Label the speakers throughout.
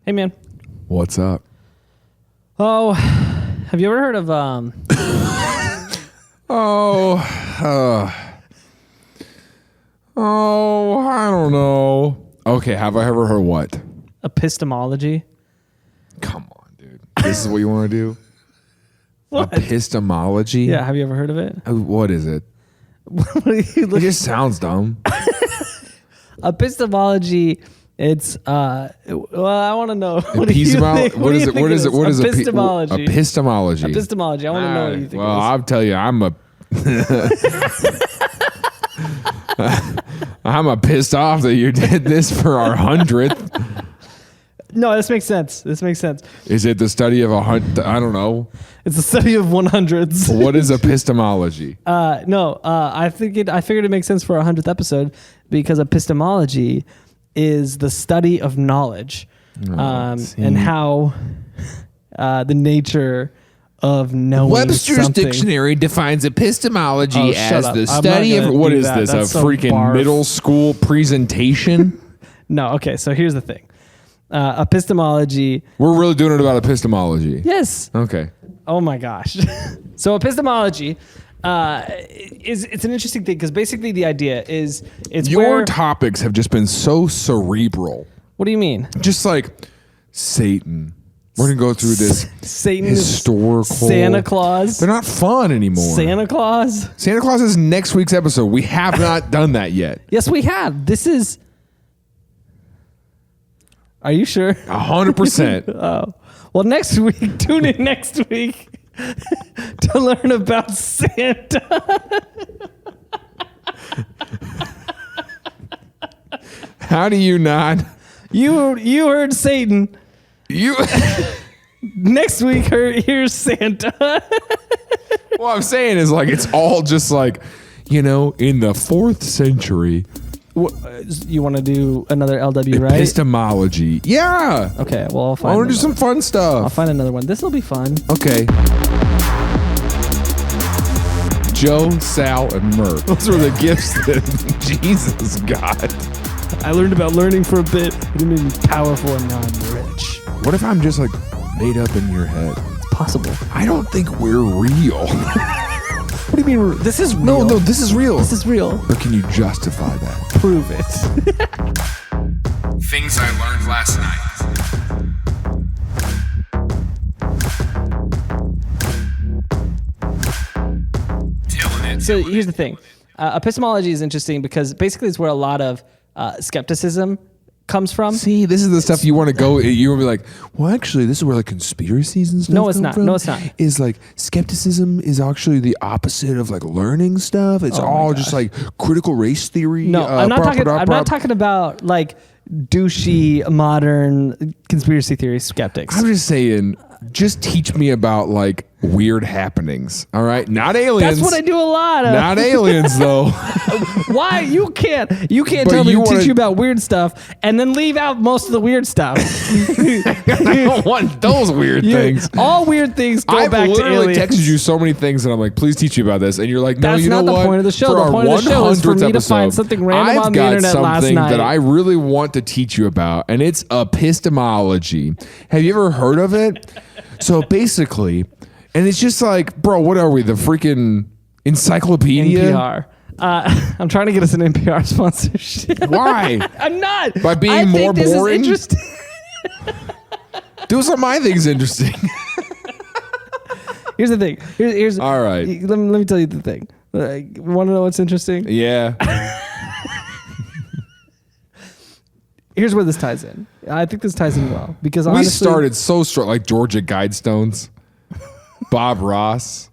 Speaker 1: Hey, man.
Speaker 2: What's up?
Speaker 1: Oh, have you ever heard of
Speaker 2: I don't know. Okay, have I ever heard what?
Speaker 1: epistemology?
Speaker 2: Come on, dude. This is what you want to do?
Speaker 1: What?
Speaker 2: Epistemology?
Speaker 1: Yeah, have you ever heard of it?
Speaker 2: What is it?
Speaker 1: What are you
Speaker 2: It
Speaker 1: looking?
Speaker 2: just sounds dumb.
Speaker 1: Epistemology. It's well, I want to know. What do you think?
Speaker 2: What is it? What is it? What is it?
Speaker 1: Epistemology.
Speaker 2: Epistemology.
Speaker 1: Epistemology. I want to know what you think.
Speaker 2: Well,
Speaker 1: it is.
Speaker 2: I'll tell you, I'm pissed off that you did this for our 100th.
Speaker 1: No, this makes sense. This makes sense.
Speaker 2: Is it the study of 100? I don't know.
Speaker 1: It's the study of 100s.
Speaker 2: What is epistemology?
Speaker 1: I figured it makes sense for our 100th episode because epistemology is the study of knowledge, and how the nature of knowing
Speaker 2: Webster's
Speaker 1: something.
Speaker 2: Dictionary defines epistemology as
Speaker 1: up.
Speaker 2: the
Speaker 1: I'm
Speaker 2: study
Speaker 1: not
Speaker 2: of
Speaker 1: gonna
Speaker 2: what
Speaker 1: do
Speaker 2: is
Speaker 1: that.
Speaker 2: this?
Speaker 1: That's
Speaker 2: A
Speaker 1: so
Speaker 2: freaking
Speaker 1: barf.
Speaker 2: middle school presentation?
Speaker 1: No, okay. So here's the thing. Epistemology.
Speaker 2: We're really doing it about epistemology.
Speaker 1: Yes.
Speaker 2: Okay.
Speaker 1: Oh my gosh. So epistemology it's an interesting thing because basically the idea is it's
Speaker 2: Your
Speaker 1: where,
Speaker 2: topics have just been so cerebral.
Speaker 1: what do you mean?
Speaker 2: Just like Satan. We're going to go through this
Speaker 1: Satan
Speaker 2: historical.
Speaker 1: is Santa Claus.
Speaker 2: They're not fun anymore.
Speaker 1: Santa Claus.
Speaker 2: Santa Claus is next week's episode. We have not done that yet.
Speaker 1: Yes, we have. This is. Are you sure?
Speaker 2: 100%.
Speaker 1: Oh. Well, next week, tune in next week to learn about Santa.
Speaker 2: How do you not?
Speaker 1: You heard Satan.
Speaker 2: You.
Speaker 1: Next week, here's Santa.
Speaker 2: What I'm saying is like it's all just like, in the 4th century.
Speaker 1: You want to do another LW, right?
Speaker 2: Epistemology. Yeah.
Speaker 1: Okay, well, I'll
Speaker 2: I
Speaker 1: find
Speaker 2: want to do some fun
Speaker 1: I'll
Speaker 2: stuff.
Speaker 1: find another one. This will be fun.
Speaker 2: Okay. Joe, Sal, and Murph. Those were the gifts that Jesus got.
Speaker 1: I learned about learning for a bit. It made me powerful and now I'm rich.
Speaker 2: What if I'm just like made up in your head?
Speaker 1: It's possible.
Speaker 2: I don't think we're real.
Speaker 1: What do you mean? This is real.
Speaker 2: No, this is real.
Speaker 1: This is real.
Speaker 2: But can you justify that?
Speaker 1: Prove it.
Speaker 2: Things I learned last night.
Speaker 1: So here's the thing. Epistemology is interesting because basically it's where a lot of skepticism comes from.
Speaker 2: See, this is the stuff you want to go. You will be like, well, actually, this is where like conspiracies and stuff.
Speaker 1: No, it's
Speaker 2: come
Speaker 1: not.
Speaker 2: from.
Speaker 1: No, it's not.
Speaker 2: Is like skepticism is actually the opposite of like learning stuff. It's all just like critical race theory.
Speaker 1: No, I'm not talking. I'm not talking about like douchey modern conspiracy theory skeptics.
Speaker 2: I'm just saying, just teach me about like weird happenings. All right, not aliens.
Speaker 1: That's what I do a lot of.
Speaker 2: Not aliens though.
Speaker 1: Why you can't
Speaker 2: But
Speaker 1: tell me
Speaker 2: you
Speaker 1: to
Speaker 2: wanna-
Speaker 1: teach you about weird stuff and then leave out most of the weird stuff.
Speaker 2: I don't want those weird things.
Speaker 1: All weird things go
Speaker 2: I've
Speaker 1: back to
Speaker 2: literally
Speaker 1: aliens.
Speaker 2: texted you so many things, and I'm like, please teach me about this. And you're like, no,
Speaker 1: That's
Speaker 2: you know
Speaker 1: not the
Speaker 2: what?
Speaker 1: point of the show.
Speaker 2: For
Speaker 1: The
Speaker 2: our
Speaker 1: point of the show is for
Speaker 2: 100th
Speaker 1: me to find
Speaker 2: episode,
Speaker 1: something random
Speaker 2: I've
Speaker 1: on the
Speaker 2: got
Speaker 1: internet last
Speaker 2: something
Speaker 1: night.
Speaker 2: that I really want to teach you about, and it's epistemology. Have you ever heard of it? So basically, and it's just like, bro, what are we? The freaking encyclopedia?
Speaker 1: NPR. I'm trying to get us an NPR sponsorship.
Speaker 2: Why?
Speaker 1: I'm not.
Speaker 2: By being
Speaker 1: I
Speaker 2: more
Speaker 1: think this
Speaker 2: boring?
Speaker 1: Is interesting.
Speaker 2: Do some of my things interesting.
Speaker 1: Here's the thing. Here's
Speaker 2: All right.
Speaker 1: Let me tell you the thing. Want to know what's interesting?
Speaker 2: Yeah.
Speaker 1: Here's where this ties in. I think this ties in well because
Speaker 2: We
Speaker 1: honestly,
Speaker 2: started so strong, like Georgia Guidestones, Bob Ross,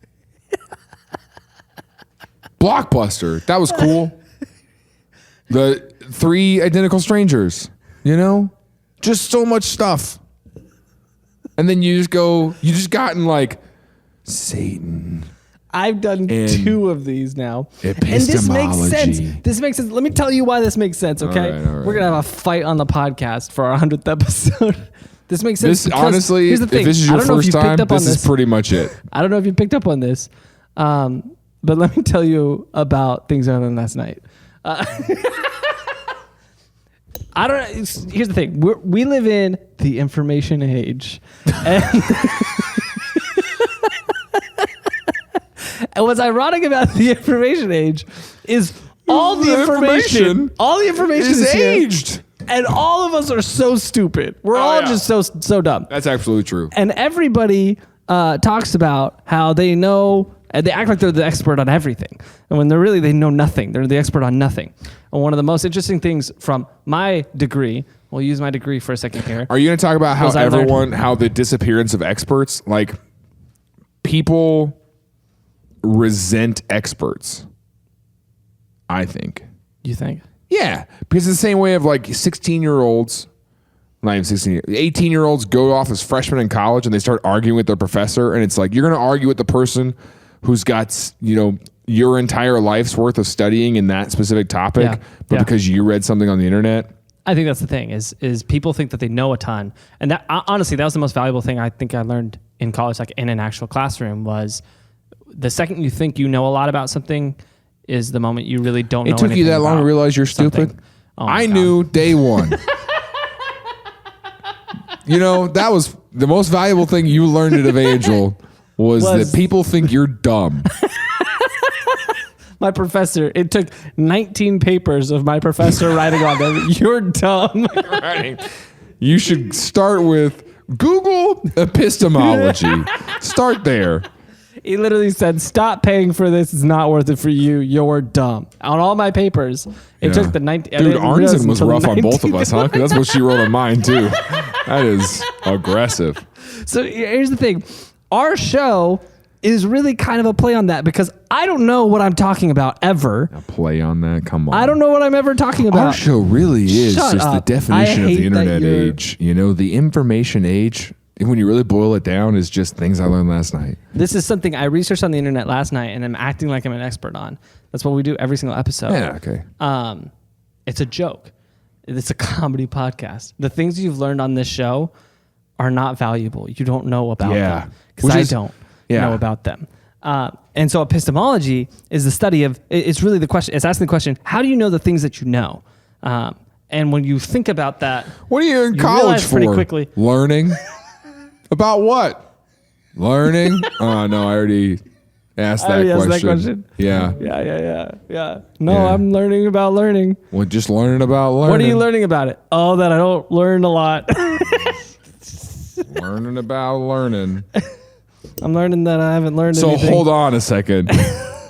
Speaker 2: Blockbuster. That was cool. The 3 Identical Strangers, just so much stuff. And then you just gotten like Satan.
Speaker 1: I've done
Speaker 2: And
Speaker 1: 2 of these now. And this makes
Speaker 2: epistemology.
Speaker 1: sense. This makes sense. Let me tell you why this makes sense, okay?
Speaker 2: All right.
Speaker 1: We're going to have a fight on the podcast for our 100th episode. This makes sense.
Speaker 2: This honestly,
Speaker 1: here's the
Speaker 2: if
Speaker 1: thing.
Speaker 2: this is
Speaker 1: I
Speaker 2: your
Speaker 1: don't know if
Speaker 2: first
Speaker 1: you picked
Speaker 2: time,
Speaker 1: up on
Speaker 2: this is pretty much it.
Speaker 1: I don't know if you picked up on this, but let me tell you about things I learned last night. I don't. Here's the thing: we live in the information age, and, and what's ironic about the information age is all the information is
Speaker 2: aged,
Speaker 1: and all of us are so stupid. We're all just so dumb.
Speaker 2: That's absolutely true.
Speaker 1: And everybody talks about how they know. And they act like they're the expert on everything. And when they know nothing. They're the expert on nothing. And one of the most interesting things from my degree, we'll use my degree for a second here.
Speaker 2: Are you going to talk about how how the disappearance of experts, like people resent experts, I think.
Speaker 1: You think?
Speaker 2: Yeah. Because it's the same way of like 16-year-olds, not even 16, 18-year-olds go off as freshmen in college and they start arguing with their professor. And it's like, you're going to argue with the person who's got, your entire life's worth of studying in that specific topic, but because you read something on the internet.
Speaker 1: I think that's the thing is people think that they know a ton. And that honestly, that was the most valuable thing I think I learned in college, like in an actual classroom, was the second you think you know a lot about something is the moment you really don't know anything.
Speaker 2: It took you that long to realize you're stupid?
Speaker 1: Oh
Speaker 2: I knew day one. That was the most valuable thing you learned at Evangel was that people think you're dumb.
Speaker 1: My professor, it took 19 papers of my professor writing on them. You're dumb.
Speaker 2: You should start with Google epistemology. Start there.
Speaker 1: He literally said, stop paying for this. It's not worth it for you. You're dumb. On all my papers, it took the 19...
Speaker 2: Dude, Arnzen was rough on both of us, huh? That's what she wrote on mine, too. That is aggressive.
Speaker 1: So here's the thing. Our show is really kind of a play on that because I don't know what I'm talking about ever.
Speaker 2: A play on that? Come on.
Speaker 1: I don't know what I'm ever talking about.
Speaker 2: Our show really is
Speaker 1: Shut
Speaker 2: just
Speaker 1: up.
Speaker 2: the definition of the internet
Speaker 1: you're-
Speaker 2: age. The information age, when you really boil it down, is just things I learned last night.
Speaker 1: This is something I researched on the internet last night and I'm acting like I'm an expert on. That's what we do every single episode.
Speaker 2: Yeah, okay.
Speaker 1: It's a joke. It's a comedy podcast. The things you've learned on this show are not valuable. You don't know about them. Because I don't know about them. And so epistemology is the study of, it's really the question, it's asking the question, how do you know the things that you know? And when you think about that,
Speaker 2: what are you in college for?
Speaker 1: Pretty quickly.
Speaker 2: Learning? About what? Learning? Oh, no, I already asked that question. Yeah.
Speaker 1: No, I'm learning about learning.
Speaker 2: Well, just learning about learning.
Speaker 1: What are you learning about it? Oh, that I don't learn a lot.
Speaker 2: Learning about learning.
Speaker 1: I'm learning that I haven't learned anything.
Speaker 2: So hold on a second.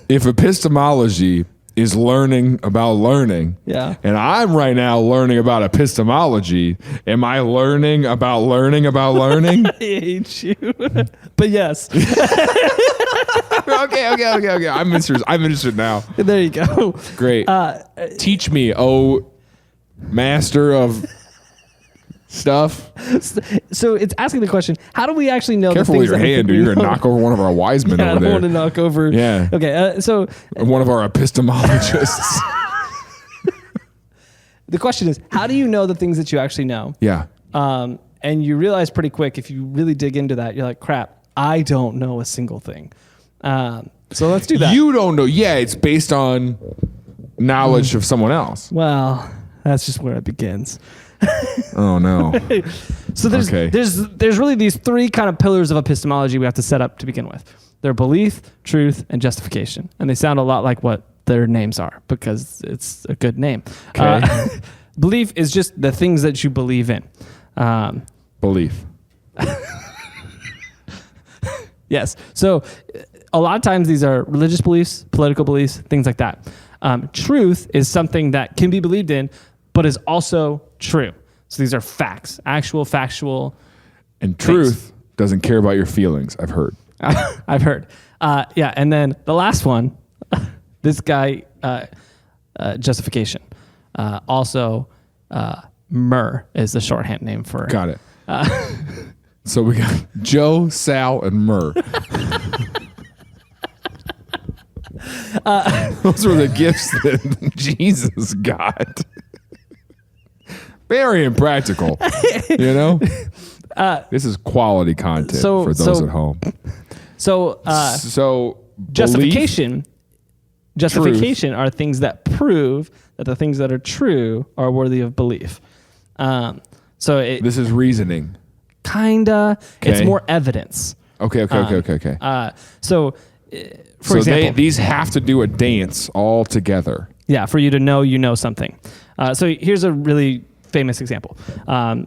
Speaker 2: If epistemology is learning about learning, and I'm right now learning about epistemology, am I learning about learning about learning?
Speaker 1: I hate you. But yes.
Speaker 2: Okay. I'm interested now.
Speaker 1: There you go.
Speaker 2: Great. Teach me, master of stuff.
Speaker 1: So it's asking the question, how do we actually know
Speaker 2: Careful with your hand, or you're going to knock over one of our wise men over there.
Speaker 1: I don't want to knock over.
Speaker 2: Yeah.
Speaker 1: Okay, so...
Speaker 2: one of our epistemologists.
Speaker 1: The question is, how do you know the things that you actually know?
Speaker 2: Yeah.
Speaker 1: And you realize pretty quick, if you really dig into that, you're like, crap, I don't know a single thing. So let's do that.
Speaker 2: You don't know. Yeah, it's based on knowledge of someone else.
Speaker 1: Well, that's just where it begins.
Speaker 2: Oh no.
Speaker 1: So there's really these three kind of pillars of epistemology we have to set up to begin with. They're belief, truth, and justification. And they sound a lot like what their names are because it's a good name.
Speaker 2: Okay.
Speaker 1: Belief is just the things that you believe in.
Speaker 2: Belief.
Speaker 1: Yes. So a lot of times these are religious beliefs, political beliefs, things like that. Truth is something that can be believed in, but is also true. So these are facts, actual factual.
Speaker 2: And truth doesn't care about your feelings, I've heard.
Speaker 1: I've heard. And then the last one, this guy, justification. Also, MER is the shorthand name for it.
Speaker 2: Got it. So we got Joe, Sal, and Murr. Those were the gifts that Jesus got. Very impractical, you know? This is quality content for those at home.
Speaker 1: So justification are things that prove that the things that are true are worthy of belief.
Speaker 2: This is reasoning.
Speaker 1: Kinda.
Speaker 2: Okay.
Speaker 1: It's more evidence.
Speaker 2: Okay.
Speaker 1: So, for example,
Speaker 2: these have to do a dance all together.
Speaker 1: Yeah, for you to know you know something. So here's a really famous example.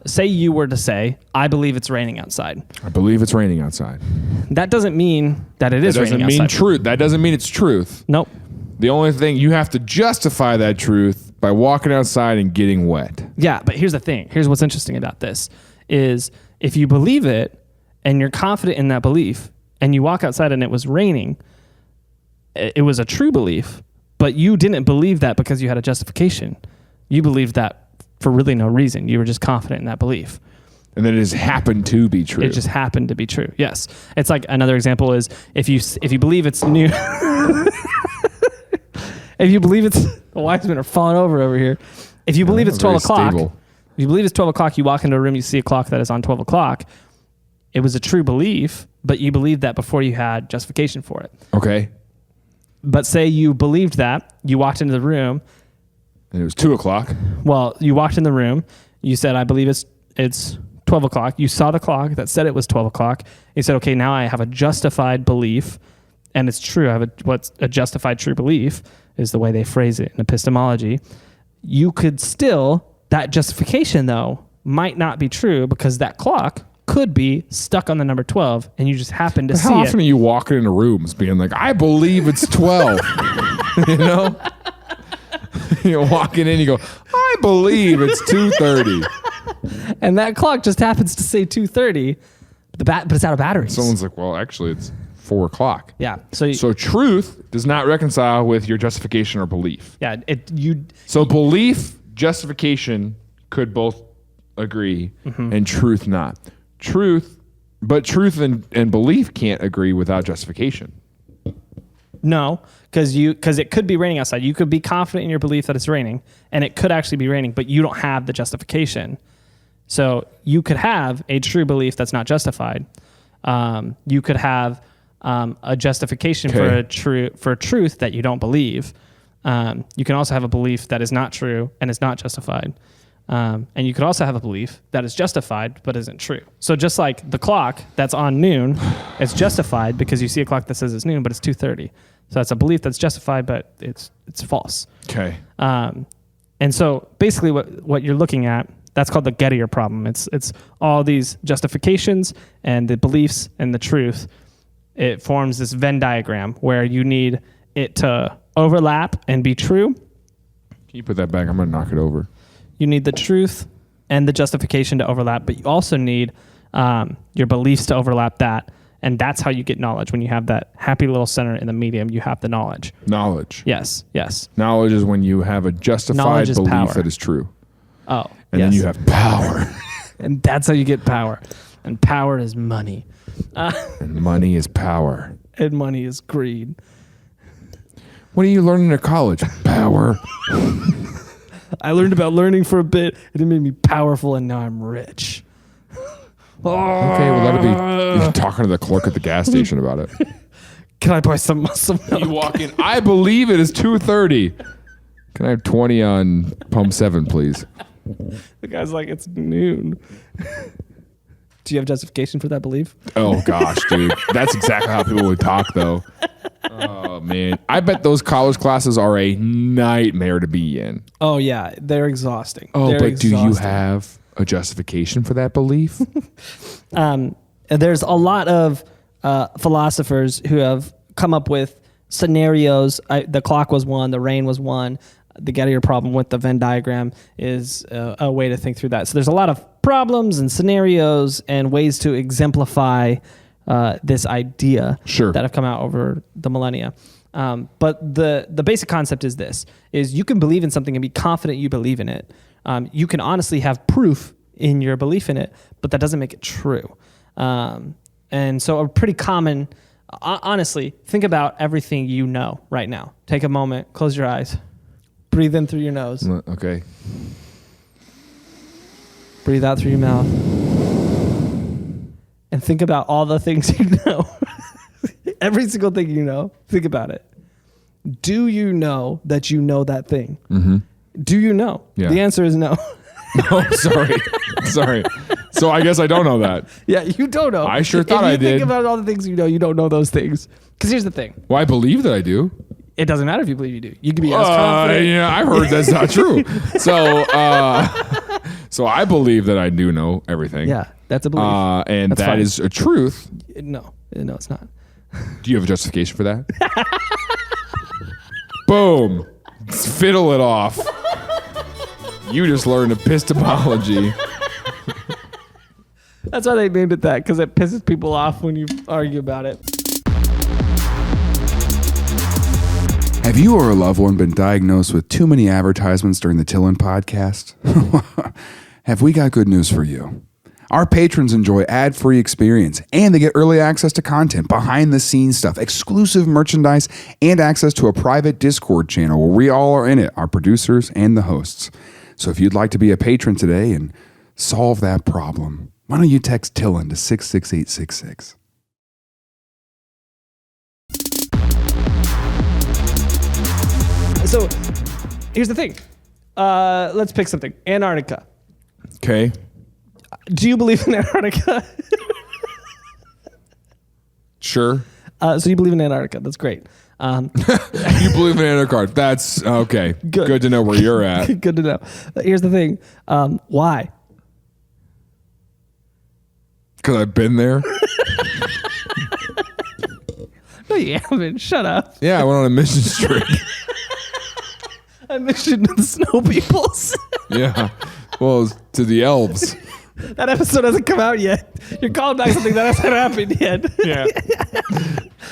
Speaker 1: Say you were to say, I believe it's raining outside.
Speaker 2: I believe it's raining outside.
Speaker 1: That doesn't mean that it is raining outside.
Speaker 2: That doesn't mean truth. That doesn't mean it's truth.
Speaker 1: Nope.
Speaker 2: The only thing, you have to justify that truth by walking outside and getting wet.
Speaker 1: Yeah, but here's the thing. Here's what's interesting about this is if you believe it and you're confident in that belief and you walk outside and it was raining, it was a true belief, but you didn't believe that because you had a justification. You believed that for really no reason. You were just confident in that belief.
Speaker 2: And then it just happened to be true.
Speaker 1: It just happened to be true. Yes. It's like another example is if you believe it's new. If you believe it's, the wise men are falling over here. If you believe it's 12 o'clock, if you believe it's 12 o'clock, you walk into a room, you see a clock that is on 12 o'clock. It was a true belief, but you believed that before you had justification for it.
Speaker 2: Okay.
Speaker 1: But say you believed that, you walked into the room.
Speaker 2: And it was 2 o'clock.
Speaker 1: Well, you walked in the room. You said, I believe it's 12 o'clock. You saw the clock that said it was 12 o'clock. You said, okay, now I have a justified belief, and it's true. I have what's a justified true belief is the way they phrase it in epistemology. You could still, that justification though, might not be true because that clock could be stuck on the number 12 and you just happen to see it.
Speaker 2: How often are you walking into rooms being like, I believe it's 12? You know? You're walking in, you go, I believe it's 2:30.
Speaker 1: And that clock just happens to say 2:30, but it's out of batteries.
Speaker 2: Someone's like, well, actually it's 4 o'clock.
Speaker 1: Yeah.
Speaker 2: So truth does not reconcile with your justification or belief.
Speaker 1: Yeah.
Speaker 2: So belief, justification could both agree, and truth not. Truth and belief can't agree without justification.
Speaker 1: No, because it could be raining outside. You could be confident in your belief that it's raining, and it could actually be raining, but you don't have the justification. So you could have a true belief that's not justified. You could have a justification for a truth that you don't believe. You can also have a belief that is not true and is not justified. And you could also have a belief that is justified but isn't true. So just like the clock that's on noon, it's justified because you see a clock that says it's noon, but it's 2:30. So that's a belief that's justified, but it's false.
Speaker 2: Okay.
Speaker 1: And so basically what you're looking at, that's called the Gettier problem. It's all these justifications and the beliefs and the truth. It forms this Venn diagram where you need it to overlap and be true.
Speaker 2: Can you put that back? I'm going to knock it over.
Speaker 1: You need the truth and the justification to overlap, but you also need your beliefs to overlap that. And that's how you get knowledge. When you have that happy little center in the medium, you have the knowledge.
Speaker 2: Knowledge.
Speaker 1: Yes.
Speaker 2: Knowledge is when you have a justified belief
Speaker 1: power.
Speaker 2: That is true.
Speaker 1: Oh,
Speaker 2: and then you have power.
Speaker 1: And that's how you get power. And power is money.
Speaker 2: And money is power.
Speaker 1: And money is greed.
Speaker 2: What are you learning at college? Power.
Speaker 1: I learned about learning for a bit, and it made me powerful, and now I'm rich.
Speaker 2: Okay, well, that'll be you're talking to the clerk at the gas station about it.
Speaker 1: Can I buy some milk?
Speaker 2: You walk in, I believe it is 2:30. Can I have 20 on pump 7, please?
Speaker 1: The guy's like, it's noon. Do you have justification for that belief?
Speaker 2: Oh, gosh, dude. That's exactly how people would talk, though. Oh, man. I bet those college classes are a nightmare to be in.
Speaker 1: Oh, yeah. They're exhausting.
Speaker 2: Oh,
Speaker 1: they're
Speaker 2: but
Speaker 1: exhausting.
Speaker 2: Do you have a justification for that belief?
Speaker 1: There's a lot of philosophers who have come up with scenarios. The clock was one. The rain was one. The Gettier problem with the Venn diagram is a way to think through that. So there's a lot of problems and scenarios and ways to exemplify this idea that have come out over the millennia. But the basic concept is this, is you can believe in something and be confident you believe in it. You can honestly have proof in your belief in it, but that doesn't make it true. And so a pretty common, honestly, think about everything you know right now. Take a moment, close your eyes. Breathe in through your nose.
Speaker 2: Okay.
Speaker 1: Breathe out through your mouth. And think about all the things you know. Every single thing you know. Think about it. Do you know that you know that thing?
Speaker 2: Mm-hmm.
Speaker 1: Do you know?
Speaker 2: Yeah.
Speaker 1: The answer is no.
Speaker 2: Oh, sorry. So I guess I don't know that.
Speaker 1: Yeah, you don't know.
Speaker 2: I sure thought
Speaker 1: if
Speaker 2: I did.
Speaker 1: Think about all the things you don't know those things. Because here's the thing.
Speaker 2: Well, I believe that I do.
Speaker 1: It doesn't matter if you believe you do. You can be as confident.
Speaker 2: Yeah, I heard that's not true. So I believe that I do know everything.
Speaker 1: Yeah, that's a belief.
Speaker 2: And
Speaker 1: that's
Speaker 2: that
Speaker 1: fine.
Speaker 2: is a truth.
Speaker 1: No, it's not.
Speaker 2: Do you have a justification for that? Boom. Fiddle it off. You just learned epistemology.
Speaker 1: That's why they named it that, because it pisses people off when you argue about it.
Speaker 3: Have you or a loved one been diagnosed with too many advertisements during the TILLN podcast? Have we got good news for you? Our patrons enjoy ad-free experience, and they get early access to content, behind-the-scenes stuff, exclusive merchandise, and access to a private Discord channel where we all are in it, our producers and the hosts. So if you'd like to be a patron today and solve that problem, why don't you text TILLN to 66866?
Speaker 1: So here's the thing. Let's pick something. Antarctica.
Speaker 2: Okay.
Speaker 1: Do you believe in Antarctica?
Speaker 2: Sure.
Speaker 1: So you believe in Antarctica. That's great.
Speaker 2: You believe in Antarctica. That's okay. Good to know where you're at.
Speaker 1: Good to know. Here's the thing. Why?
Speaker 2: Because I've been there.
Speaker 1: No, you haven't. Shut up.
Speaker 2: Yeah, I went on a mission trip.
Speaker 1: A mission to the snow peoples.
Speaker 2: Yeah. Well, to the elves.
Speaker 1: That episode hasn't come out yet. You're calling back something that hasn't happened yet.
Speaker 2: Yeah.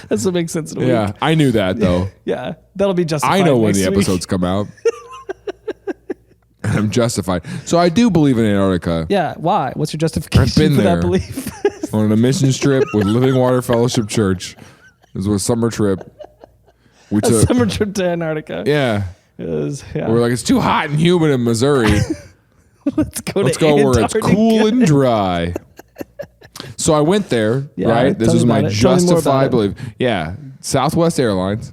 Speaker 1: That's what makes sense in a
Speaker 2: Yeah.
Speaker 1: week.
Speaker 2: I knew that, though.
Speaker 1: Yeah. That'll be justified.
Speaker 2: I know when the
Speaker 1: next week.
Speaker 2: episodes come out. And I'm justified. So I do believe in Antarctica.
Speaker 1: Yeah. Why? What's your justification
Speaker 2: I've been
Speaker 1: for
Speaker 2: there.
Speaker 1: that belief?
Speaker 2: On a mission trip with Living Water Fellowship Church. It was a summer trip. We
Speaker 1: A
Speaker 2: took
Speaker 1: summer trip to Antarctica.
Speaker 2: Yeah.
Speaker 1: Yeah.
Speaker 2: We're like, it's too hot and humid in Missouri.
Speaker 1: Let's go
Speaker 2: Let's go where it's cool and dry. So I went there,
Speaker 1: Yeah,
Speaker 2: right? This
Speaker 1: tell
Speaker 2: was
Speaker 1: me
Speaker 2: my
Speaker 1: about it. Tell me more about
Speaker 2: justified
Speaker 1: it.
Speaker 2: belief. Yeah. Southwest Airlines.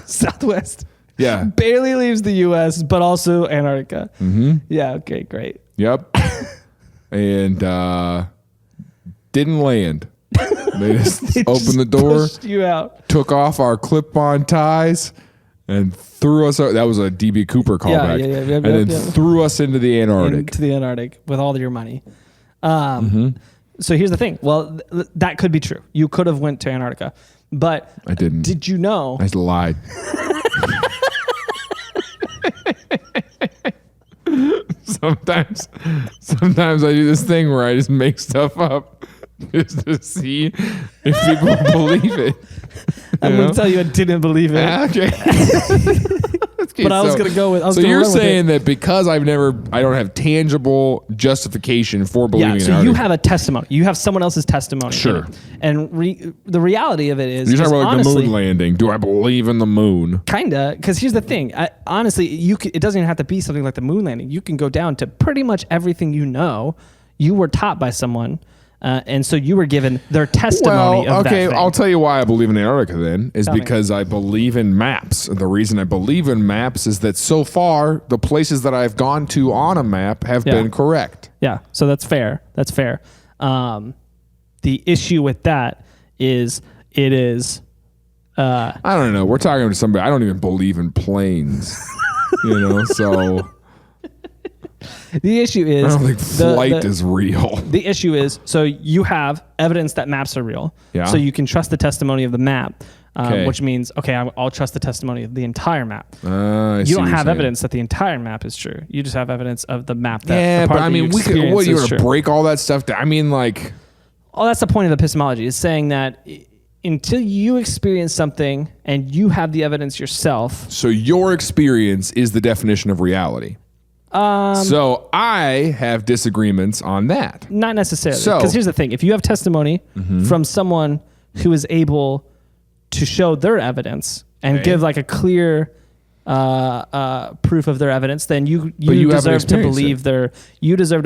Speaker 1: Southwest.
Speaker 2: Yeah.
Speaker 1: Barely leaves the U.S., but also Antarctica. Mm-hmm. Yeah. Okay. Great.
Speaker 2: Yep. And didn't land. They just opened the door,
Speaker 1: Pushed you out.
Speaker 2: took off our clip-on ties, and threw us out. That was a DB Cooper callback.
Speaker 1: Yeah,
Speaker 2: and then threw us into the Antarctic.
Speaker 1: Into the Antarctic with all your money. So here's the thing. Well, that could be true. You could have went to Antarctica, but
Speaker 2: I didn't.
Speaker 1: Did you know?
Speaker 2: I lied. Sometimes I do this thing where I just make stuff up just to see if people believe it.
Speaker 1: I'm going to tell you I didn't believe it.
Speaker 2: Okay.
Speaker 1: But I was going to go with.
Speaker 2: So you're saying that because I don't have tangible justification for believing in
Speaker 1: so
Speaker 2: Antarctica.
Speaker 1: you have a testimony. You have someone else's testimony.
Speaker 2: Sure.
Speaker 1: And the reality of it is,
Speaker 2: You're talking about like
Speaker 1: honestly,
Speaker 2: the moon landing. Do I believe in the moon?
Speaker 1: Kinda, because here's the thing. Honestly, it doesn't even have to be something like the moon landing. You can go down to pretty much everything you know. You were taught by someone. And so you were given their testimony of that thing.
Speaker 2: I'll tell you why I believe in Antarctica then, is because I believe in maps. And the reason I believe in maps is that so far, the places that I've gone to on a map have been correct.
Speaker 1: Yeah, so that's fair. That's fair. The issue with that is it is...
Speaker 2: I don't know. We're talking to somebody. I don't even believe in planes. So...
Speaker 1: The issue is...
Speaker 2: I don't think flight is real.
Speaker 1: The issue is, so you have evidence that maps are real.
Speaker 2: Yeah.
Speaker 1: So you can trust the testimony of the map,
Speaker 2: Okay.
Speaker 1: which means, okay, I'll trust the testimony of the entire map.
Speaker 2: I
Speaker 1: You
Speaker 2: see
Speaker 1: don't
Speaker 2: what you're
Speaker 1: have
Speaker 2: saying.
Speaker 1: evidence that the entire map is true. You just have evidence of the map that
Speaker 2: Yeah,
Speaker 1: the
Speaker 2: but
Speaker 1: part
Speaker 2: I
Speaker 1: that
Speaker 2: mean,
Speaker 1: you
Speaker 2: we could.
Speaker 1: experience
Speaker 2: What you're
Speaker 1: is
Speaker 2: gonna
Speaker 1: true.
Speaker 2: break all that stuff down? I mean, like.
Speaker 1: Oh, that's the point of epistemology, is saying that until you experience something and you have the evidence yourself.
Speaker 2: So your experience is the definition of reality. So I have disagreements on that.
Speaker 1: Not necessarily.
Speaker 2: So-
Speaker 1: Because here's the thing. If you have testimony from someone who is able to show their evidence and give like a clear proof of their evidence, then you
Speaker 2: you haven't
Speaker 1: deserve to
Speaker 2: experienced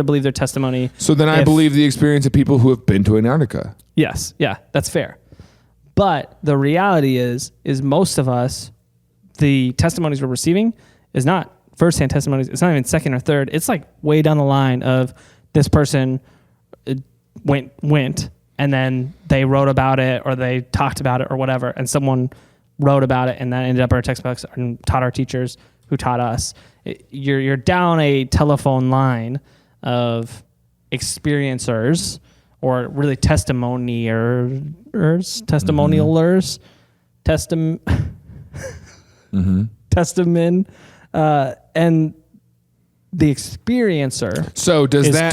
Speaker 1: believe their testimony.
Speaker 2: So then I
Speaker 1: If-
Speaker 2: believe the experience of people who have been to Antarctica.
Speaker 1: Yes, yeah, that's fair. But the reality is most of us, the testimonies we're receiving is not first-hand testimonies. It's not even second or third. It's like way down the line of this person went, and then they wrote about it or they talked about it or whatever, and someone wrote about it, and that ended up in our textbooks and taught our teachers who taught us. You're down a telephone line of experiencers, or really testimonialers, testament, and the experiencer.
Speaker 2: So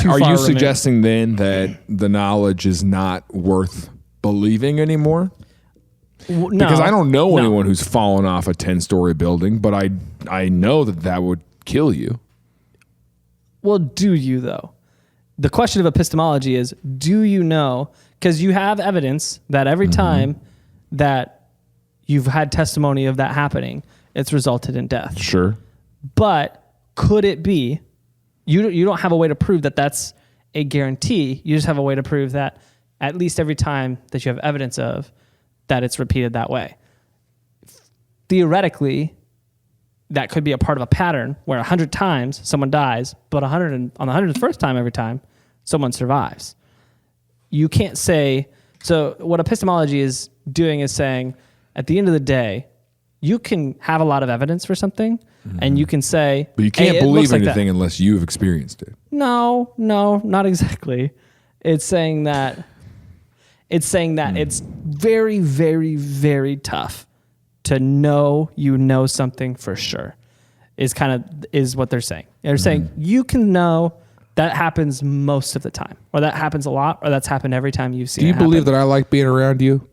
Speaker 2: are you suggesting then that the knowledge is not worth believing anymore?
Speaker 1: No,
Speaker 2: because I don't know anyone who's fallen off a 10-story building, but I know that would kill you.
Speaker 1: Well, do you though? The question of epistemology is, do you know? Because you have evidence that every time that you've had testimony of that happening, it's resulted in death.
Speaker 2: Sure.
Speaker 1: But could it be, you don't have a way to prove that that's a guarantee. You just have a way to prove that at least every time that you have evidence of, that it's repeated that way. Theoretically, that could be a part of a pattern where 100 times someone dies, but on the 101st time every time, someone survives. You can't say, so what epistemology is doing is saying, at the end of the day, you can have a lot of evidence for something, and you can say,
Speaker 2: but you can't believe anything unless you've experienced it.
Speaker 1: No, not exactly. It's saying that it's very, very, very tough to know something for sure. Is what they're saying. They're saying you can know that happens most of the time, or that happens a lot, or that's happened every time you've seen it happen.
Speaker 2: Do you believe that I like being around you?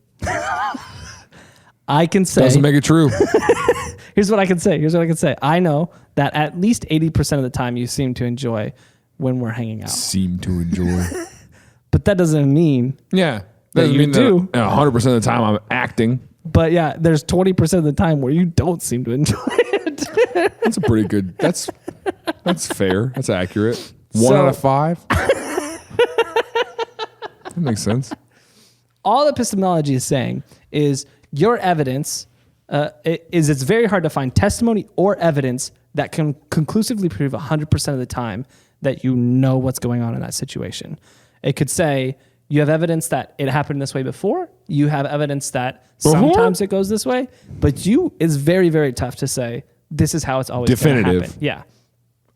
Speaker 1: I can say...
Speaker 2: Doesn't make it true.
Speaker 1: Here's what I can say. I know that at least 80% of the time you seem to enjoy when we're hanging out.
Speaker 2: Seem to enjoy.
Speaker 1: But that doesn't mean...
Speaker 2: Yeah.
Speaker 1: That you do.
Speaker 2: 100% of the time I'm acting.
Speaker 1: But yeah, there's 20% of the time where you don't seem to enjoy it.
Speaker 2: That's a pretty good... That's fair. That's accurate. 1 out of 5? That makes sense.
Speaker 1: All epistemology is saying is your evidence it's very hard to find testimony or evidence that can conclusively prove 100% of the time that you know what's going on in that situation. It could say you have evidence that it happened this way before. You have evidence that sometimes it goes this way, but it's very, very tough to say this is how it's always going to happen. Yeah.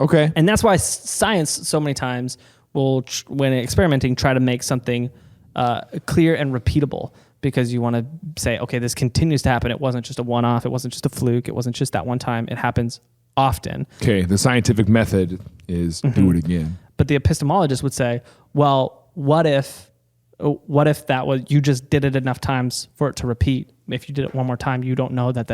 Speaker 2: Okay.
Speaker 1: And that's why science so many times will, when experimenting, try to make something clear and repeatable, because you want to say, okay, this continues to happen. It wasn't just a one-off. It wasn't just a fluke. It wasn't just that one time. It happens often.
Speaker 2: Okay, the scientific method is do it again.
Speaker 1: But the epistemologist would say, well, what if that was, you just did it enough times for it to repeat? If you did it one more time, you don't know that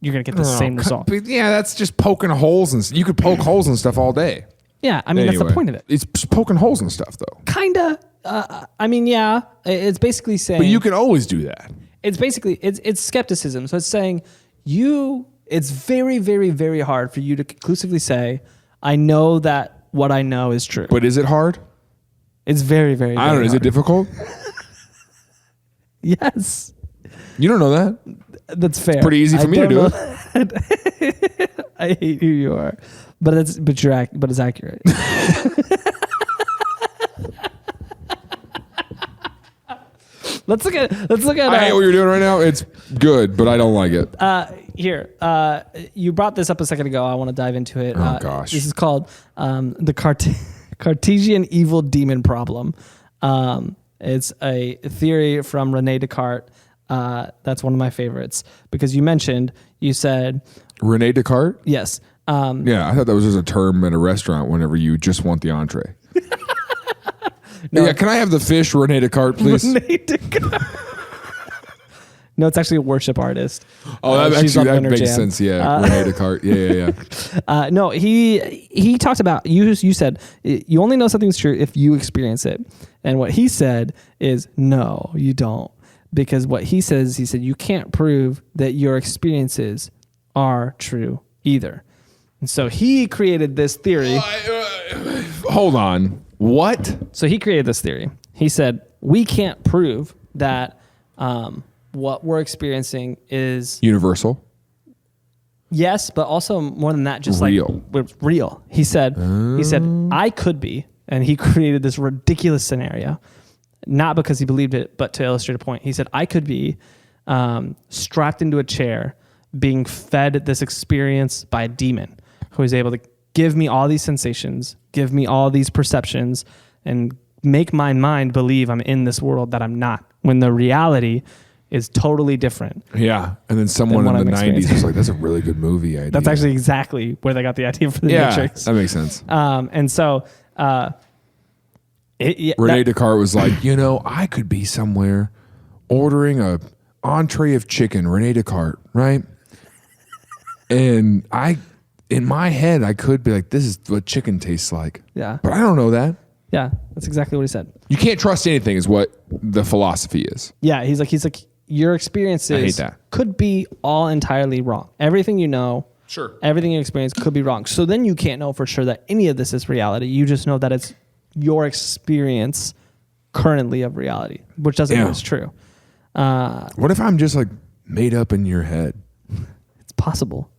Speaker 1: you're going to get the same result.
Speaker 2: But yeah, that's just poking holes, and you could poke holes and stuff all day.
Speaker 1: Yeah, I mean, that's the point of it.
Speaker 2: It's just poking holes and stuff, though.
Speaker 1: Kinda. I mean, yeah. It's basically saying...
Speaker 2: But you can always do that.
Speaker 1: It's basically... It's skepticism. So it's saying it's very, very, very hard for you to conclusively say, I know that what I know is true.
Speaker 2: But is it hard?
Speaker 1: It's very, very, very
Speaker 2: I don't know.
Speaker 1: hard.
Speaker 2: Is it difficult?
Speaker 1: Yes.
Speaker 2: You don't know that.
Speaker 1: That's fair.
Speaker 2: It's pretty easy for me to do it.
Speaker 1: I hate who you are. But it's accurate. Let's look at.
Speaker 2: I hate what you're doing right now. It's good, but I don't like it.
Speaker 1: Here, you brought this up a second ago. I want to dive into it.
Speaker 2: Oh gosh,
Speaker 1: this is called the Cartesian evil demon problem. It's a theory from René Descartes. That's one of my favorites because you said
Speaker 2: René Descartes.
Speaker 1: Yes.
Speaker 2: Yeah, I thought that was just a term in a restaurant whenever you just want the entree.
Speaker 1: No,
Speaker 2: yeah, can I have the fish, René Descartes, please?
Speaker 1: René Descartes. No, it's actually a worship artist.
Speaker 2: Oh, that makes sense. Yeah, René Descartes. Yeah.
Speaker 1: No, he talked about you said you only know something's true if you experience it, and what he said is no, you don't, because what he said you can't prove that your experiences are true either. And so he created this theory.
Speaker 2: Hold on. What?
Speaker 1: So he created this theory. He said, we can't prove that what we're experiencing is...
Speaker 2: universal?
Speaker 1: Yes, but also more than that, just
Speaker 2: Real.
Speaker 1: like real. He said, I could be, and he created this ridiculous scenario, not because he believed it, but to illustrate a point. He said, I could be strapped into a chair, being fed this experience by a demon who is able to give me all these sensations, give me all these perceptions, and make my mind believe I'm in this world that I'm not, when the reality is totally different.
Speaker 2: Yeah. And then someone in the 90s was like, that's a really good movie idea.
Speaker 1: That's actually exactly where they got the idea for the Matrix.
Speaker 2: That makes sense.
Speaker 1: And so
Speaker 2: Rene Descartes was like, I could be somewhere ordering a entree of chicken, Rene Descartes, right? And in my head, I could be like, this is what chicken tastes like.
Speaker 1: Yeah.
Speaker 2: But I don't know that.
Speaker 1: Yeah, that's exactly what he said.
Speaker 2: You can't trust anything is what the philosophy is.
Speaker 1: Yeah, he's like, your experiences
Speaker 2: I hate that.
Speaker 1: Could be all entirely wrong. Everything you know,
Speaker 2: Sure.
Speaker 1: everything you experience could be wrong. So then you can't know for sure that any of this is reality. You just know that it's your experience currently of reality, which doesn't mean it's true.
Speaker 2: What if I'm just like made up in your head?
Speaker 1: It's possible.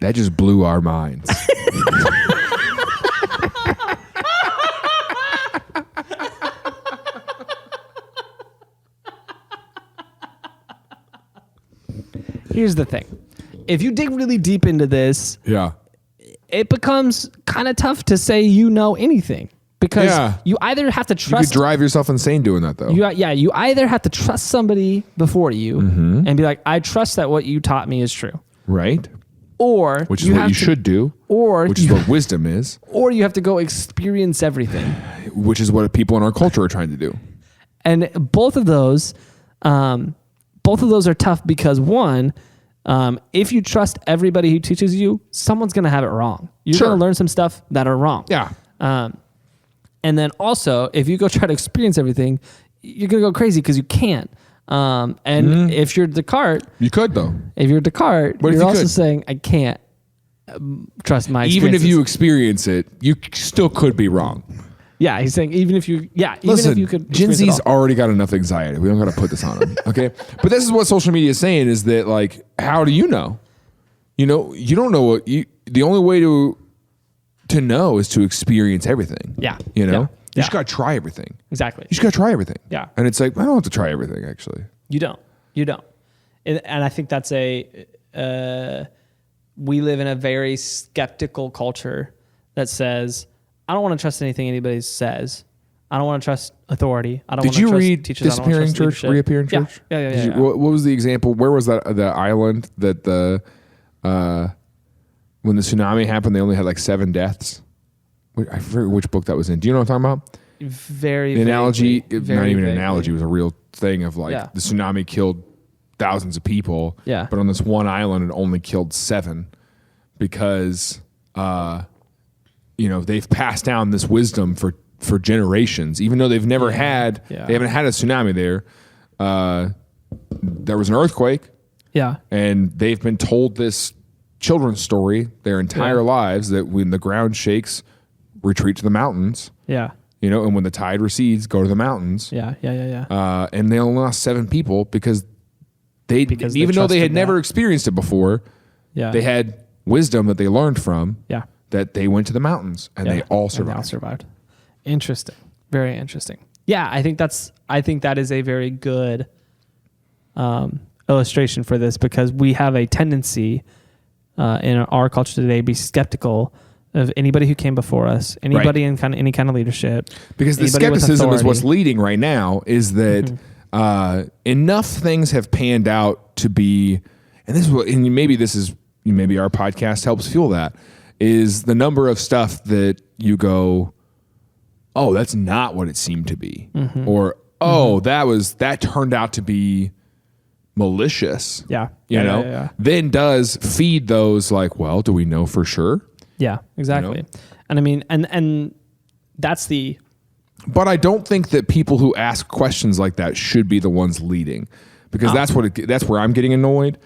Speaker 2: That just blew our minds.
Speaker 1: Here's the thing. If you dig really deep into this,
Speaker 2: Yeah.
Speaker 1: it becomes kind of tough to say you know anything, because you either have to
Speaker 2: You
Speaker 1: trust
Speaker 2: could drive yourself insane doing that, though.
Speaker 1: you either have to trust somebody before you and be like, I trust that what you taught me is true.
Speaker 2: Right?
Speaker 1: Or
Speaker 2: Which is what you should do.
Speaker 1: Or
Speaker 2: which is what wisdom is.
Speaker 1: Or you have to go experience everything.
Speaker 2: Which is what people in our culture are trying to do.
Speaker 1: And both of those are tough because one, if you trust everybody who teaches you, someone's going to have it wrong. You're going to learn some stuff that are wrong.
Speaker 2: Yeah.
Speaker 1: And then also, if you go try to experience everything, you're going to go crazy because you can't. If you're Descartes,
Speaker 2: You could, though.
Speaker 1: if you're Descartes,
Speaker 2: What if
Speaker 1: you're
Speaker 2: you
Speaker 1: also
Speaker 2: could?
Speaker 1: saying, I can't trust my
Speaker 2: Even if
Speaker 1: experiences.
Speaker 2: you experience it, you still could be wrong.
Speaker 1: Yeah, he's saying even if you could.
Speaker 2: Gen
Speaker 1: experience it
Speaker 2: Z's
Speaker 1: all.
Speaker 2: already got enough anxiety. We don't got to put this on them, okay? But this is what social media is saying, is that, like, how do you know? You don't know what the only way to know is to experience everything.
Speaker 1: Yeah.
Speaker 2: You know?
Speaker 1: Yeah.
Speaker 2: You just got to try everything.
Speaker 1: Exactly.
Speaker 2: You just got to try everything.
Speaker 1: Yeah.
Speaker 2: And it's like, I don't have to try everything, actually.
Speaker 1: You don't. And I think that's we live in a very skeptical culture that says, I don't want to trust anything anybody says. I don't want to trust authority. I don't want
Speaker 2: Did
Speaker 1: to
Speaker 2: you
Speaker 1: trust
Speaker 2: read
Speaker 1: teachers.
Speaker 2: Disappearing Church, Reappearing Church?
Speaker 1: Yeah.
Speaker 2: What was the example? Where was that the island that when the tsunami happened, they only had like 7 deaths? I forget which book that was in. Do you know what I'm talking about?
Speaker 1: Very
Speaker 2: The analogy,
Speaker 1: vaguely,
Speaker 2: not
Speaker 1: very
Speaker 2: even an
Speaker 1: vaguely.
Speaker 2: analogy, was a real thing of like the tsunami killed thousands of people.
Speaker 1: Yeah.
Speaker 2: But on this one island, it only killed 7 because, they've passed down this wisdom for generations, even though they've never had, they haven't had a tsunami there. There was an earthquake.
Speaker 1: Yeah.
Speaker 2: And they've been told this children's story their entire lives, that when the ground shakes, retreat to the mountains.
Speaker 1: Yeah.
Speaker 2: And when the tide recedes, go to the mountains.
Speaker 1: Yeah.
Speaker 2: And they only lost 7 people because they even though they had never experienced it before, they had wisdom that they learned from.
Speaker 1: Yeah.
Speaker 2: That they went to the mountains and they all survived.
Speaker 1: Interesting. Very interesting. Yeah, I think that is a very good illustration for this, because we have a tendency in our culture today to be skeptical of anybody who came before us, anybody in any kind of leadership.
Speaker 2: Because the skepticism is what's leading right now, is that enough things have panned out to be, and this is what, and maybe our podcast helps fuel that, is the number of stuff that you go, oh, that's not what it seemed to be. Or, that turned out to be malicious.
Speaker 1: Yeah.
Speaker 2: Then does feed those like, well, do we know for sure?
Speaker 1: Yeah, exactly. And I mean, and that's the...
Speaker 2: But I don't think that people who ask questions like that should be the ones leading, because that's where I'm getting annoyed,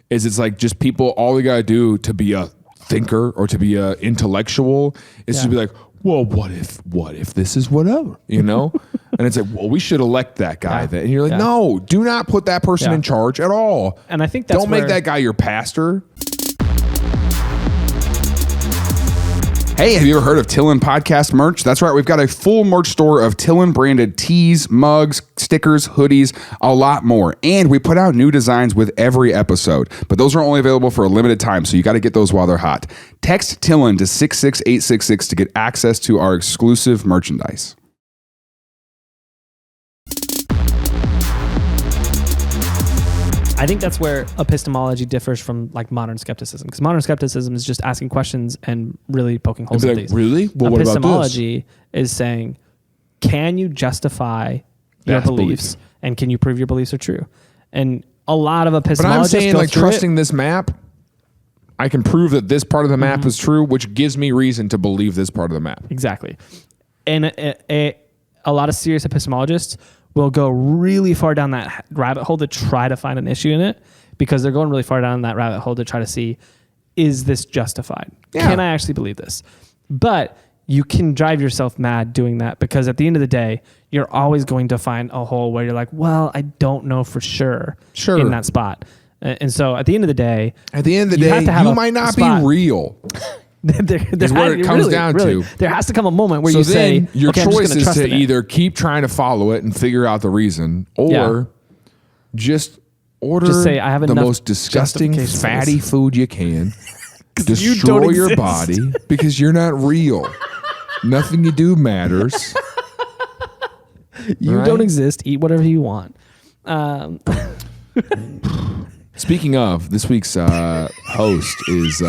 Speaker 2: is it's like just people, all they got to do to be a thinker or to be a intellectual is to be like, well, what if this is whatever, And it's like, well, we should elect that guy then. And you're like,
Speaker 1: Yeah.
Speaker 2: no, do not put that person in charge at all.
Speaker 1: And I think that's
Speaker 2: don't make that guy your pastor.
Speaker 3: Hey, have you ever heard of TILLN podcast merch? That's right. We've got a full merch store of TILLN branded tees, mugs, stickers, hoodies, a lot more. And we put out new designs with every episode, but those are only available for a limited time. So you got to get those while they're hot. Text TILLN to 66866 to get access to our exclusive merchandise.
Speaker 1: I think that's where epistemology differs from like modern skepticism, because modern skepticism is just asking questions and really poking holes in
Speaker 2: Like,
Speaker 1: these.
Speaker 2: really? Well, what about this?
Speaker 1: Epistemology is saying, can you justify your beliefs and can you prove your beliefs are true? And a lot of
Speaker 2: But
Speaker 1: epistemologists
Speaker 2: I'm saying,
Speaker 1: go
Speaker 2: like,
Speaker 1: through
Speaker 2: trusting this map, I can prove that this part of the map is true, which gives me reason to believe this part of the map.
Speaker 1: Exactly. And a lot of serious epistemologists will go really far down that rabbit hole to try to find an issue in it, because they're going really far down that rabbit hole to try to see, is this justified?
Speaker 2: Yeah.
Speaker 1: Can I actually believe this? But you can drive yourself mad doing that, because at the end of the day, you're always going to find a hole where you're like, well, I don't know for sure in that spot. And so at the end of the day,
Speaker 2: you might not be real.
Speaker 1: Is
Speaker 2: what it comes down to.
Speaker 1: There has to come a moment where
Speaker 2: So
Speaker 1: you
Speaker 2: then
Speaker 1: say,
Speaker 2: your
Speaker 1: okay, I'm just
Speaker 2: choice
Speaker 1: gonna
Speaker 2: is
Speaker 1: trust
Speaker 2: to
Speaker 1: in it.
Speaker 2: either keep trying to follow it and figure out the reason, or just order
Speaker 1: Just say, I have
Speaker 2: the
Speaker 1: enough
Speaker 2: most disgusting,
Speaker 1: justification for
Speaker 2: fatty
Speaker 1: this.
Speaker 2: food you can.
Speaker 1: you
Speaker 2: Destroy
Speaker 1: don't
Speaker 2: your
Speaker 1: exist.
Speaker 2: body because you're not real. Nothing you do matters.
Speaker 1: You
Speaker 2: Right?
Speaker 1: don't exist. Eat whatever you want.
Speaker 2: Speaking of, this week's host is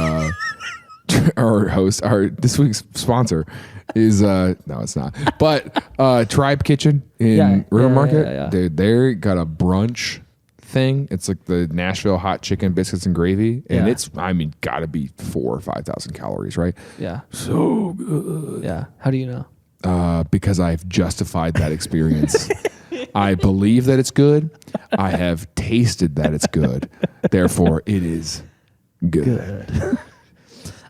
Speaker 2: this week's sponsor is no, it's not. But Tribe Kitchen in River Market,
Speaker 1: yeah.
Speaker 2: they got a brunch thing. It's like the Nashville hot chicken biscuits and gravy, and it's gotta be 4,000 or 5,000 calories, right?
Speaker 1: Yeah.
Speaker 2: So good.
Speaker 1: Yeah. How do you know?
Speaker 2: Because I've justified that experience. I believe that it's good. I have tasted that it's good. Therefore, it is good.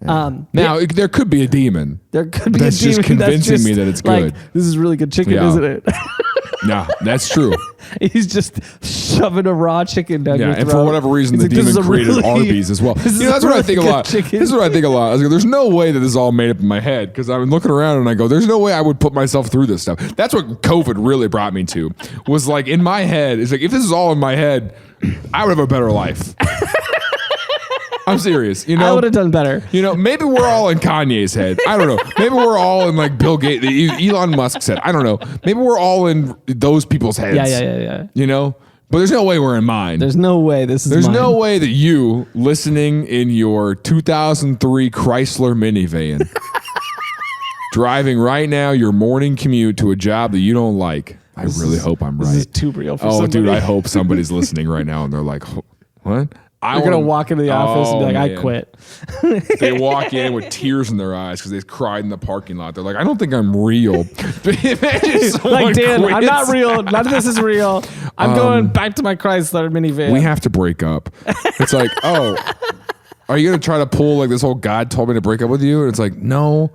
Speaker 2: Now, there could be a demon.
Speaker 1: There could be
Speaker 2: That's
Speaker 1: a demon
Speaker 2: just convincing
Speaker 1: that's
Speaker 2: me that it's
Speaker 1: like,
Speaker 2: good.
Speaker 1: this is really good chicken,
Speaker 2: Yeah.
Speaker 1: isn't it?
Speaker 2: Nah, that's true.
Speaker 1: He's just shoving a raw chicken down your
Speaker 2: Yeah,
Speaker 1: throat.
Speaker 2: and for whatever reason,
Speaker 1: He's
Speaker 2: the
Speaker 1: like, this
Speaker 2: demon
Speaker 1: is a
Speaker 2: created
Speaker 1: really-
Speaker 2: Arby's as well.
Speaker 1: this is
Speaker 2: That's
Speaker 1: a
Speaker 2: what I
Speaker 1: really
Speaker 2: think a
Speaker 1: good
Speaker 2: lot.
Speaker 1: chicken.
Speaker 2: This is what I think a lot. I was like, there's no way that this is all made up in my head, because I'm looking around and I go, there's no way I would put myself through this stuff. That's what COVID really brought me to, was like in my head, it's like, if this is all in my head, I would have a better life. I'm serious. You know,
Speaker 1: I would have done better.
Speaker 2: You know, maybe we're all in Kanye's head. I don't know. Maybe we're all in like Bill Gates, Elon Musk's head. I don't know. Maybe we're all in those people's heads.
Speaker 1: Yeah.
Speaker 2: You know, but there's no way we're in mine.
Speaker 1: There's no way this is
Speaker 2: There's
Speaker 1: mine.
Speaker 2: no way that you, listening in your 2003 Chrysler minivan, driving right now your morning commute to a job that you don't like. I really hope I'm right.
Speaker 1: This is too real for
Speaker 2: Oh,
Speaker 1: somebody.
Speaker 2: dude, I hope somebody's listening right now and they're like, what?
Speaker 1: You're going to walk into the office and be like, I quit.
Speaker 2: They walk in with tears in their eyes because they cried in the parking lot. They're like, I don't think I'm real. Imagine someone
Speaker 1: Like, Dan, I'm
Speaker 2: quits.
Speaker 1: not real. None of this is real. I'm going back to my Chrysler minivan.
Speaker 2: We have to break up. It's like, oh, are you going to try to pull like this whole God told me to break up with you? And it's like, no,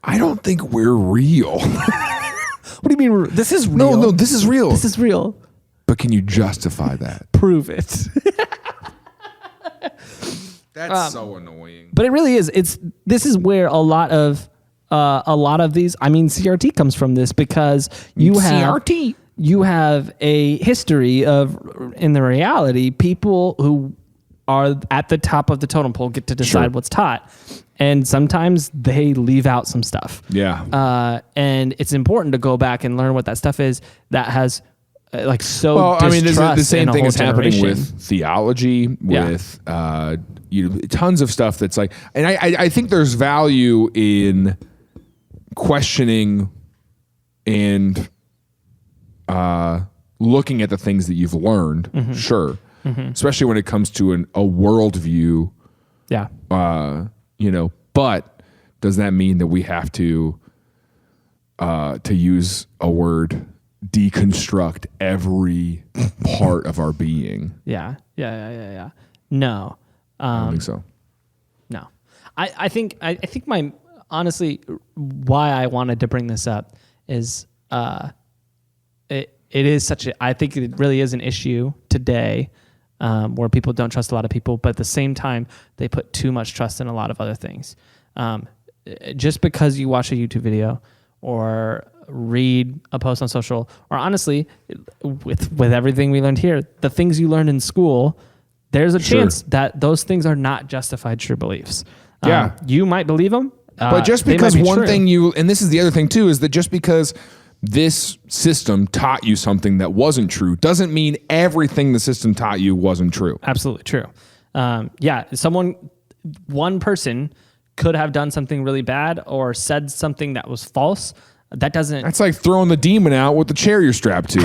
Speaker 2: I don't think we're real.
Speaker 1: What do you mean? This is real.
Speaker 2: No, this is real.
Speaker 1: This is real.
Speaker 2: But can you justify that?
Speaker 1: Prove it.
Speaker 2: That's so annoying.
Speaker 1: But it really is. This is where a lot of these. I mean, CRT comes from this, because you have a history of, in the reality, people who are at the top of the totem pole get to decide what's taught, and sometimes they leave out some stuff.
Speaker 2: Yeah.
Speaker 1: And it's important to go back and learn what that stuff is that has
Speaker 2: Well, I mean,
Speaker 1: distrust
Speaker 2: the same
Speaker 1: in a
Speaker 2: thing
Speaker 1: whole
Speaker 2: is happening
Speaker 1: generation.
Speaker 2: with theology, with tons of stuff that's like, and I think there's value in questioning and looking at the things that you've learned, sure, especially when it comes to a worldview.
Speaker 1: Yeah.
Speaker 2: But does that mean that we have to use a word, deconstruct every part of our being?
Speaker 1: Yeah. No.
Speaker 2: I don't think so.
Speaker 1: No. I think honestly, why I wanted to bring this up is it is I think it really is an issue today where people don't trust a lot of people, but at the same time, they put too much trust in a lot of other things. Just because you watch a YouTube video or read a post on social, or honestly, with everything we learned here, the things you learned in school, there's a chance that those things are not justified true beliefs.
Speaker 2: Yeah.
Speaker 1: You might believe them.
Speaker 2: But just because one
Speaker 1: true.
Speaker 2: thing and this is the other thing too, is that just because this system taught you something that wasn't true doesn't mean everything the system taught you wasn't true.
Speaker 1: Absolutely true. One person could have done something really bad or said something that was false. That's
Speaker 2: like throwing the demon out with the chair you're strapped to,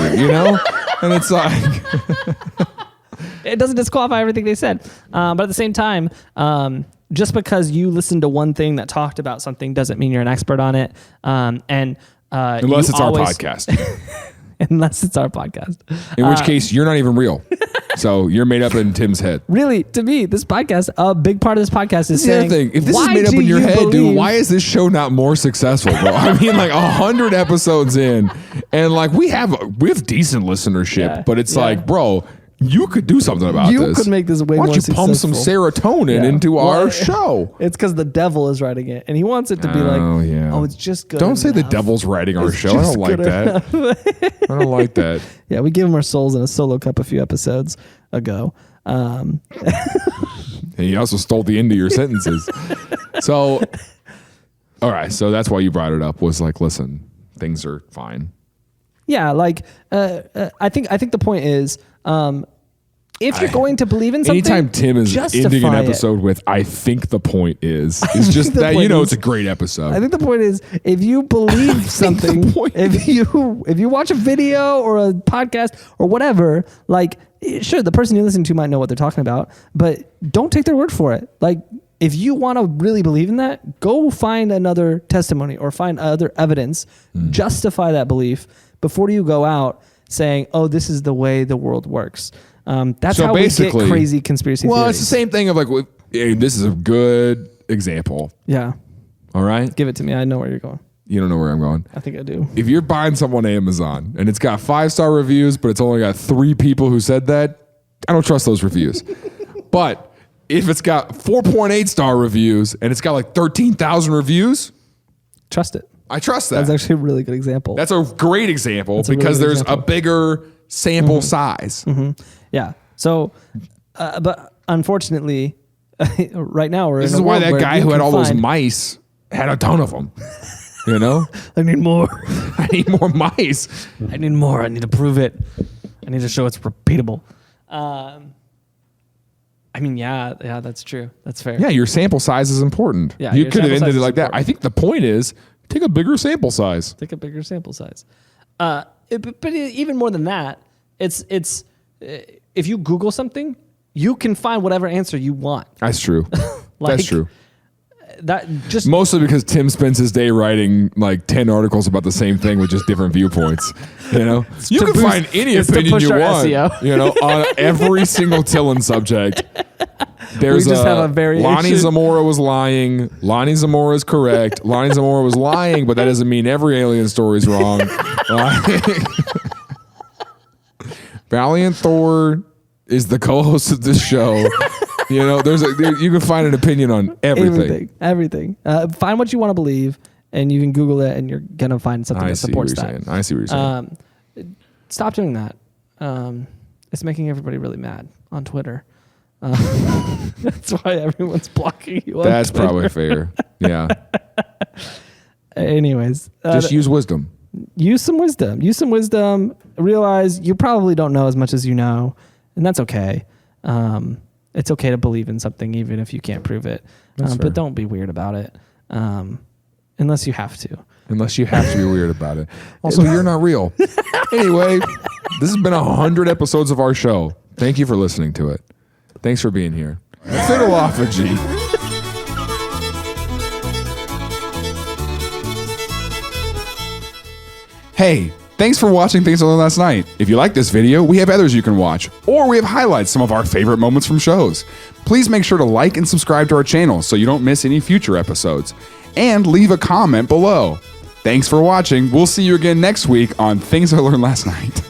Speaker 2: And it's like
Speaker 1: it doesn't disqualify everything they said. But at the same time, just because you listen to one thing that talked about something doesn't mean you're an expert on it.
Speaker 2: Unless it's our podcast.
Speaker 1: Unless it's our podcast.
Speaker 2: In which case, you're not even real. So you're made up in Tim's head.
Speaker 1: Really, to me, this podcast, a big part of this podcast is
Speaker 2: saying, the other thing. If this is made up in your head, dude, why is this show not more successful, bro? I mean, like 100 episodes in, and like we have decent listenership, but it's like, bro, you could do something about this.
Speaker 1: You could make this way more successful.
Speaker 2: Why don't you pump some serotonin into our show?
Speaker 1: It's because the devil is writing it, and he wants it to be like, oh, it's just good
Speaker 2: Don't say
Speaker 1: enough.
Speaker 2: the devil's writing our show. I don't like that. I don't like that.
Speaker 1: Yeah, we gave him our souls in a solo cup a few episodes ago.
Speaker 2: And he also stole the end of your sentences. So, all right. So that's why you brought it up, was like, listen, things are fine.
Speaker 1: Yeah, like I think the point is, if you're going to believe in something,
Speaker 2: anytime Tim is ending an episode with "I think the point is," it's just that it's a great episode.
Speaker 1: I think the point is, if you believe something, if you watch a video or a podcast or whatever, like sure, the person you're listening to might know what they're talking about, but don't take their word for it. Like, if you want to really believe in that, go find another testimony or find other evidence, justify that belief before you go out saying, oh, this is the way the world works. That's how we get crazy conspiracy theories.
Speaker 2: Well, it's the same thing of like, hey, this is a good example.
Speaker 1: Yeah.
Speaker 2: All right?
Speaker 1: Give it to me. I know where you're going.
Speaker 2: You don't know where I'm going.
Speaker 1: I think I do.
Speaker 2: If you're buying someone on Amazon and it's got 5-star reviews, but it's only got 3 people who said that, I don't trust those reviews. But if it's got 4.8-star reviews and it's got like 13,000 reviews,
Speaker 1: trust it.
Speaker 2: I trust that.
Speaker 1: That's actually a really good example.
Speaker 2: That's a great example because there's a bigger sample size.
Speaker 1: Mm-hmm. Yeah. So, but unfortunately, right now
Speaker 2: this is why that guy who had all those mice had a ton of them.
Speaker 1: I need more.
Speaker 2: I need more mice.
Speaker 1: I need more. I need to prove it. I need to show it's repeatable. I mean, yeah, that's true. That's fair.
Speaker 2: Yeah, your sample size is important.
Speaker 1: Yeah,
Speaker 2: you could have ended it like that.
Speaker 1: important.
Speaker 2: I think the point is take a bigger sample size.
Speaker 1: Take a bigger sample size. But even more than that, it's if you Google something, you can find whatever answer you want.
Speaker 2: That's true. That's true.
Speaker 1: That just
Speaker 2: mostly because Tim spends his day writing like 10 articles about the same thing with just different viewpoints. You can find any opinion you want.
Speaker 1: SEO.
Speaker 2: On every single TILLN subject. There's
Speaker 1: we just have a variation.
Speaker 2: Lonnie Zamora was lying. Lonnie Zamora is correct. Lonnie Zamora was lying, but that doesn't mean every alien story is wrong. Valiant Thor is the co-host of this show. You can find an opinion on everything.
Speaker 1: Everything. Find what you want to believe, and you can Google it, and you're gonna find something that supports that.
Speaker 2: I see what you're saying.
Speaker 1: Stop doing that. It's making everybody really mad on Twitter. That's why everyone's blocking you.
Speaker 2: That's probably fair. Yeah.
Speaker 1: Anyways,
Speaker 2: just use wisdom.
Speaker 1: Use some wisdom. Realize you probably don't know as much as you know, and that's okay. It's okay to believe in something even if you can't prove it. But don't be weird about it. Unless you have to.
Speaker 2: Unless you have to be weird about it. Also, you're not real. Anyway, this has been 100 episodes of our show. Thank you for listening to it. Thanks for being here. Fiddleology. Hey, thanks for watching Things I Learned Last Night. If you like this video, we have others you can watch, or we have highlights some of our favorite moments from shows. Please make sure to like and subscribe to our channel so you don't miss any future episodes, and leave a comment below.
Speaker 3: Thanks for watching. We'll see you again next week on Things I Learned Last Night.